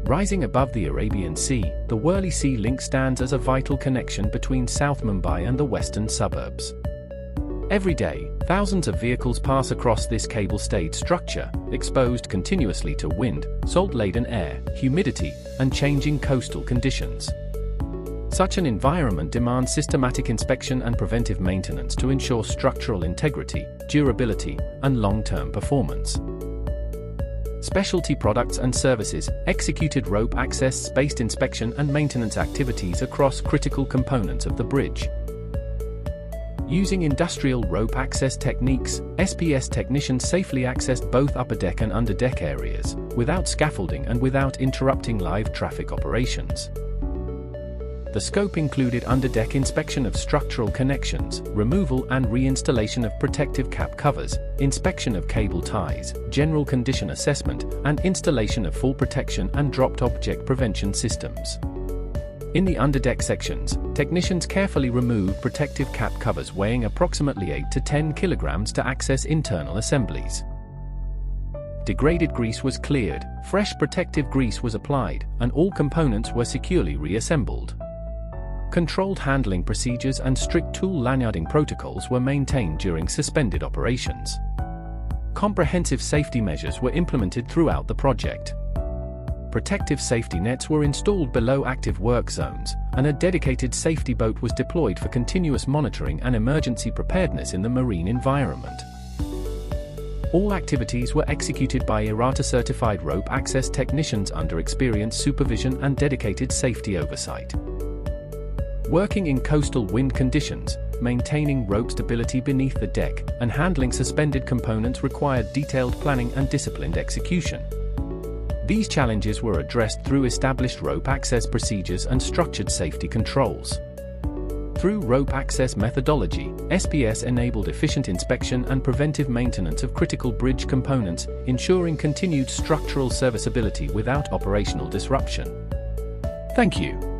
Rising above the Arabian Sea, the Worli Sea Link stands as a vital connection between South Mumbai and the western suburbs. Every day, thousands of vehicles pass across this cable-stayed structure, exposed continuously to wind, salt-laden air, humidity, and changing coastal conditions. Such an environment demands systematic inspection and preventive maintenance to ensure structural integrity, durability, and long-term performance. Specialty products and services executed rope access, spaced inspection and maintenance activities across critical components of the bridge. Using industrial rope access techniques, SPS technicians safely accessed both upper deck and under deck areas, without scaffolding and without interrupting live traffic operations. The scope included under-deck inspection of structural connections, removal and reinstallation of protective cap covers, inspection of cable ties, general condition assessment, and installation of fall protection and dropped object prevention systems. In the underdeck sections, technicians carefully removed protective cap covers weighing approximately 8 to 10 kilograms to access internal assemblies. Degraded grease was cleared, fresh protective grease was applied, and all components were securely reassembled. Controlled handling procedures and strict tool lanyarding protocols were maintained during suspended operations. Comprehensive safety measures were implemented throughout the project. Protective safety nets were installed below active work zones, and a dedicated safety boat was deployed for continuous monitoring and emergency preparedness in the marine environment. All activities were executed by IRATA-certified rope access technicians under experienced supervision and dedicated safety oversight. Working in coastal wind conditions, maintaining rope stability beneath the deck, and handling suspended components required detailed planning and disciplined execution. These challenges were addressed through established rope access procedures and structured safety controls. Through rope access methodology, SPS enabled efficient inspection and preventive maintenance of critical bridge components, ensuring continued structural serviceability without operational disruption. Thank you.